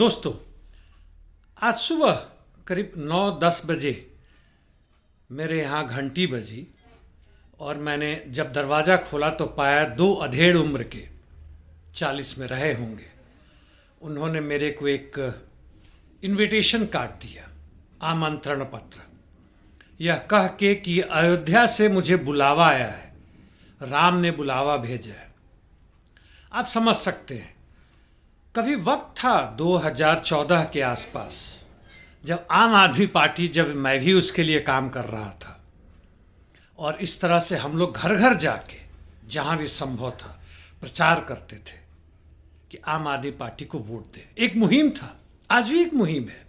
दोस्तों, आज सुबह करीब 9-10 बजे मेरे यहाँ घंटी बजी और मैंने जब दरवाज़ा खोला तो पाया दो अधेड़ उम्र के 40 में रहे होंगे। उन्होंने मेरे को एक इनविटेशन कार्ड दिया, आमंत्रण पत्र, यह कह के कि अयोध्या से मुझे बुलावा आया है, राम ने बुलावा भेजा है। आप समझ सकते हैं, कभी वक्त था 2014 के आसपास जब आम आदमी पार्टी, जब मैं भी उसके लिए काम कर रहा था और इस तरह से हम लोग घर घर जाके जहाँ भी संभव था प्रचार करते थे कि आम आदमी पार्टी को वोट दें। एक मुहिम था, आज भी एक मुहिम है।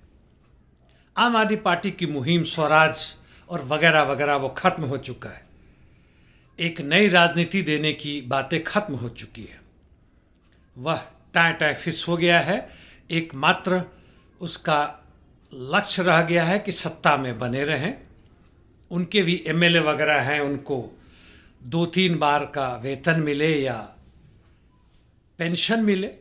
आम आदमी पार्टी की मुहिम स्वराज और वगैरह वगैरह वो खत्म हो चुका है। एक नई राजनीति देने की बातें खत्म हो चुकी है। वह टाई फिस हो गया है। एकमात्र उसका लक्ष्य रह गया है कि सत्ता में बने रहें। उनके भी एमएलए वगैरह हैं, उनको 2-3 बार का वेतन मिले या पेंशन मिले,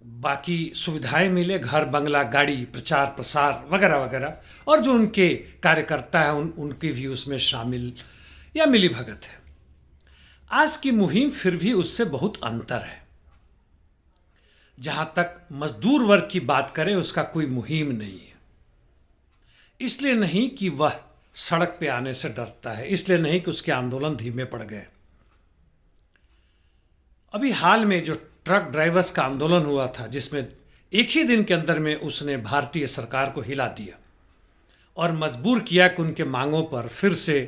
बाकी सुविधाएं मिले, घर बंगला गाड़ी, प्रचार प्रसार वगैरह वगैरह, और जो उनके कार्यकर्ता हैं उनकी भी उसमें शामिल या मिली भगत है। आज की मुहिम फिर भी उससे बहुत अंतर है। जहां तक मजदूर वर्ग की बात करें, उसका कोई मुहिम नहीं है। इसलिए नहीं कि वह सड़क पे आने से डरता है, इसलिए नहीं कि उसके आंदोलन धीमे पड़ गए। अभी हाल में जो ट्रक ड्राइवर्स का आंदोलन हुआ था, जिसमें एक ही दिन के अंदर में उसने भारतीय सरकार को हिला दिया और मजबूर किया कि उनके मांगों पर फिर से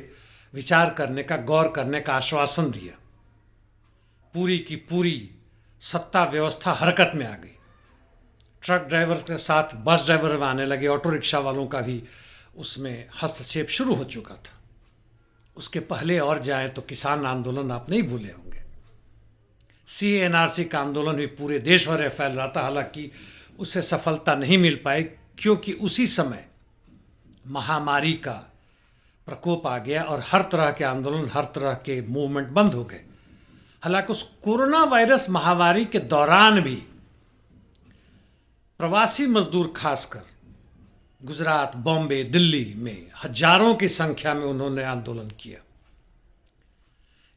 विचार करने का, गौर करने का आश्वासन दिया। पूरी की पूरी सत्ता व्यवस्था हरकत में आ गई। ट्रक ड्राइवर के साथ बस ड्राइवर में आने लगे, ऑटो रिक्शा वालों का भी उसमें हस्तक्षेप शुरू हो चुका था। उसके पहले और जाए तो किसान आंदोलन आप नहीं भूले होंगे। CA/NRC का आंदोलन भी पूरे देश भर में फैल रहा था, हालांकि उसे सफलता नहीं मिल पाई क्योंकि उसी समय महामारी का प्रकोप आ गया और हर तरह के आंदोलन, हर तरह के मूवमेंट बंद हो गए। हालांकि उस कोरोना वायरस महामारी के दौरान भी प्रवासी मजदूर खासकर गुजरात, बॉम्बे, दिल्ली में हजारों की संख्या में उन्होंने आंदोलन किया।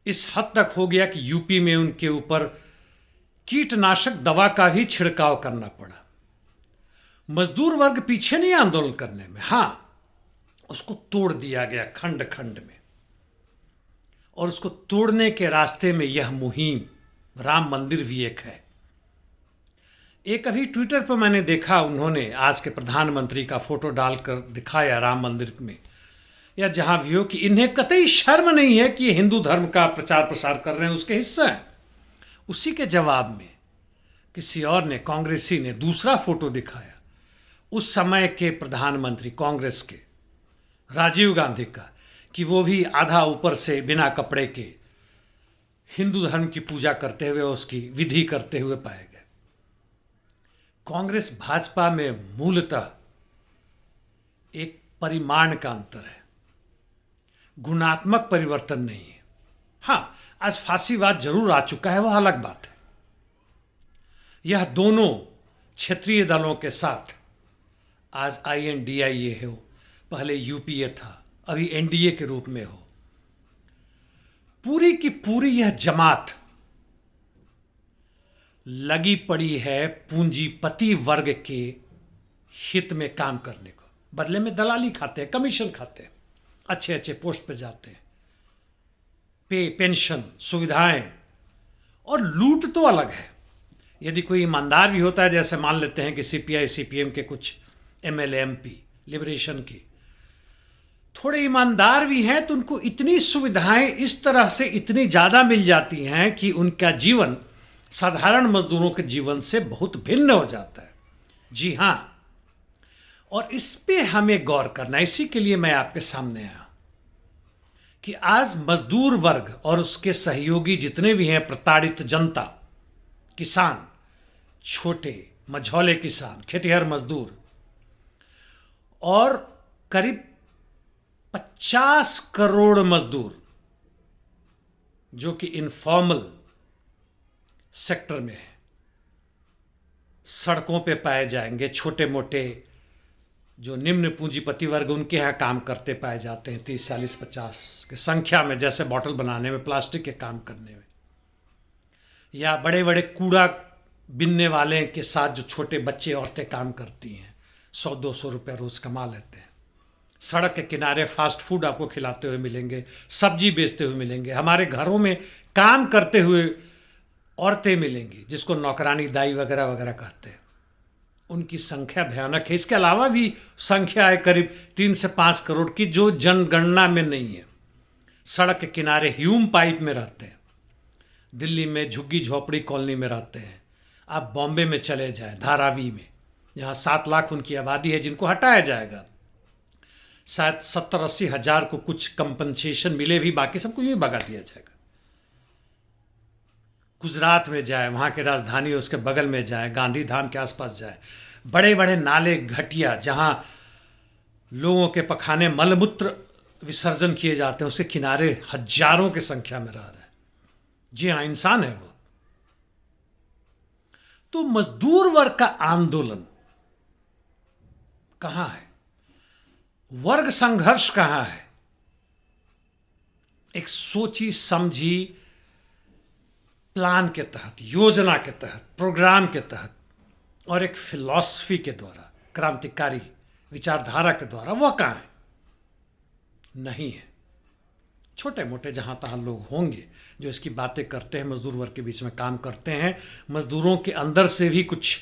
इस हद तक हो गया कि यूपी में उनके ऊपर कीटनाशक दवा का भी छिड़काव करना पड़ा। मजदूर वर्ग पीछे नहीं आंदोलन करने में, हाँ, उसको तोड़ दिया गया खंड खंड में। और उसको तोड़ने के रास्ते में यह मुहिम राम मंदिर भी एक है। एक अभी ट्विटर पर मैंने देखा, उन्होंने आज के प्रधानमंत्री का फोटो डालकर दिखाया राम मंदिर में या जहां भी हो कि इन्हें कतई शर्म नहीं है कि ये हिंदू धर्म का प्रचार प्रसार कर रहे हैं, उसके हिस्सा हैं। उसी के जवाब में किसी और ने, कांग्रेसी ने, दूसरा फोटो दिखाया उस समय के प्रधानमंत्री कांग्रेस के राजीव गांधी का, कि वो भी आधा ऊपर से बिना कपड़े के हिंदू धर्म की पूजा करते हुए, उसकी विधि करते हुए पाए गए। कांग्रेस भाजपा में मूलतः एक परिमाण का अंतर है, गुणात्मक परिवर्तन नहीं है। हाँ, आज फांसीवाद जरूर आ चुका है, वह अलग बात है। यह दोनों क्षेत्रीय दलों के साथ आज INDIA हो, पहले UPA था, अभी NDA के रूप में हो, पूरी की पूरी यह जमात लगी पड़ी है पूंजीपति वर्ग के हित में काम करने को। बदले में दलाली खाते हैं, कमीशन खाते हैं, अच्छे अच्छे पोस्ट पे जाते हैं, पेंशन, सुविधाएं, और लूट तो अलग है। यदि कोई ईमानदार भी होता है, जैसे मान लेते हैं कि CPI CPM के कुछ MLA MP लिबरेशन की थोड़े ईमानदार भी हैं, तो उनको इतनी सुविधाएं इस तरह से इतनी ज़्यादा मिल जाती हैं कि उनका जीवन साधारण मजदूरों के जीवन से बहुत भिन्न हो जाता है। जी हाँ, और इस पे हमें गौर करना है। इसी के लिए मैं आपके सामने आया कि आज मजदूर वर्ग और उसके सहयोगी जितने भी हैं, प्रताड़ित जनता, किसान, छोटे मझौले किसान, खेतिहर मजदूर, और करीब 50 करोड़ मजदूर जो कि इनफॉर्मल सेक्टर में है, सड़कों पे पाए जाएंगे। छोटे मोटे जो निम्न पूंजीपति वर्ग, उनके यहाँ काम करते पाए जाते हैं 30, 40, 50 की संख्या में, जैसे बॉटल बनाने में, प्लास्टिक के काम करने में, या बड़े बड़े कूड़ा बिनने वाले के साथ जो छोटे बच्चे औरतें काम करती हैं, 100-200 रुपये रोज़ कमा लेते हैं। सड़क के किनारे फास्ट फूड आपको खिलाते हुए मिलेंगे, सब्जी बेचते हुए मिलेंगे, हमारे घरों में काम करते हुए औरतें मिलेंगी, जिसको नौकरानी दाई वगैरह वगैरह कहते हैं। उनकी संख्या भयानक है। इसके अलावा भी संख्या है करीब 3 से 5 करोड़ की, जो जनगणना में नहीं है। सड़क के किनारे ह्यूम पाइप में रहते हैं, दिल्ली में झुग्गी झोपड़ी कॉलोनी में रहते हैं। आप बॉम्बे में चले जाएं, धारावी में, जहाँ 7 लाख उनकी आबादी है, जिनको हटाया जाएगा। शायद 70-80 हज़ार को कुछ कंपनसेशन मिले भी, बाकी सबको यूँ भगा दिया जाएगा। गुजरात में जाए, वहाँ की राजधानी है, उसके बगल में जाए, गांधी धाम के आसपास जाए, बड़े बड़े नाले घटिया जहाँ लोगों के पखाने मलमूत्र विसर्जन किए जाते हैं, उसके किनारे हजारों की संख्या में रह रहे हैं। जी हाँ, इंसान है वो। तो मजदूर वर्ग का आंदोलन कहाँ है? वर्ग संघर्ष कहाँ है? एक सोची समझी प्लान के तहत, योजना के तहत, प्रोग्राम के तहत, और एक फिलॉसफी के द्वारा, क्रांतिकारी विचारधारा के द्वारा, वह कहाँ है? नहीं है। छोटे मोटे जहाँ तहाँ लोग होंगे जो इसकी बातें करते हैं, मजदूर वर्ग के बीच में काम करते हैं। मजदूरों के अंदर से भी कुछ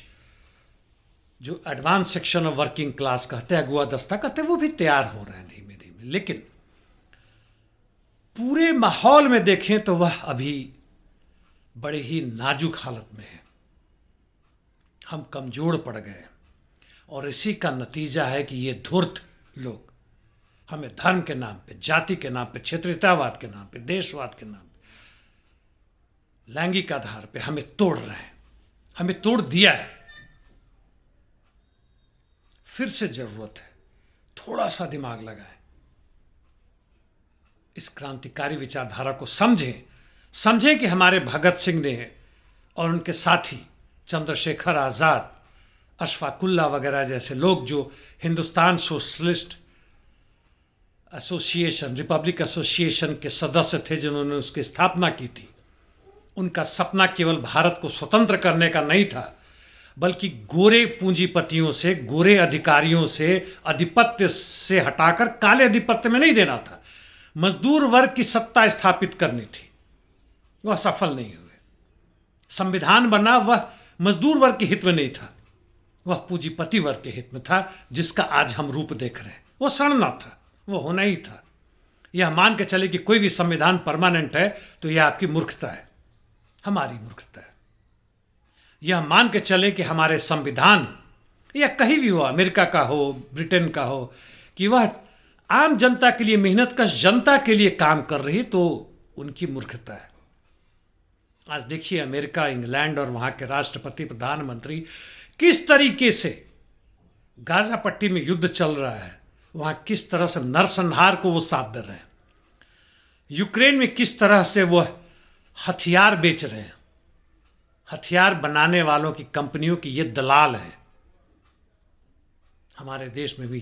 जो advance section of working class कहते हैं, अगुआ दस्ता कहते हैं, वो भी तैयार हो रहे हैं धीमे धीमे। लेकिन पूरे माहौल में देखें तो वह अभी बड़े ही नाजुक हालत में है। हम कमजोर पड़ गए, और इसी का नतीजा है कि ये धूर्त लोग हमें धर्म के नाम पे, जाति के नाम पे, क्षेत्रीयतावाद के नाम पे, देशवाद के नाम पे, लैंगिक आधार पे हमें तोड़ रहे हैं, हमें तोड़ दिया है। फिर से जरूरत है थोड़ा सा दिमाग लगाएं, इस क्रांतिकारी विचारधारा को समझें कि हमारे भगत सिंह ने और उनके साथी चंद्रशेखर आज़ाद, अशफाकुल्ला वगैरह जैसे लोग जो Hindustan socialist association, Republic association के सदस्य थे, जिन्होंने उसकी स्थापना की थी, उनका सपना केवल भारत को स्वतंत्र करने का नहीं था, बल्कि गोरे पूंजीपतियों से, गोरे अधिकारियों से, आधिपत्य से हटाकर काले आधिपत्य में नहीं देना था। मजदूर वर्ग की सत्ता स्थापित करनी थी। वह सफल नहीं हुए। संविधान बना, वह मजदूर वर्ग के हित में नहीं था, वह पूंजीपति वर्ग के हित में था, जिसका आज हम रूप देख रहे हैं। वो सड़ना था, वो होना ही था। यह मान के चले कि कोई भी संविधान परमानेंट है तो यह आपकी मूर्खता है, हमारी मूर्खता है। यह मान के चले कि हमारे संविधान, या कहीं भी हो, अमेरिका का हो, ब्रिटेन का हो, कि वह आम जनता के लिए, मेहनतकश जनता के लिए काम कर रही, तो उनकी मूर्खता है। आज देखिए अमेरिका, इंग्लैंड और वहाँ के राष्ट्रपति, प्रधानमंत्री किस तरीके से गाजा पट्टी में युद्ध चल रहा है, वहाँ किस तरह से नरसंहार को वो साथ दे रहे हैं। यूक्रेन में किस तरह से वह हथियार बेच रहे हैं। हथियार बनाने वालों की कंपनियों की ये दलाल हैं। हमारे देश में भी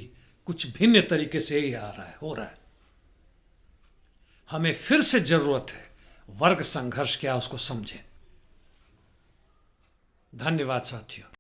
कुछ भिन्न तरीके से ही आ रहा है, हो रहा है। हमें फिर से जरूरत है वर्ग संघर्ष क्या, उसको समझें। धन्यवाद साथियों।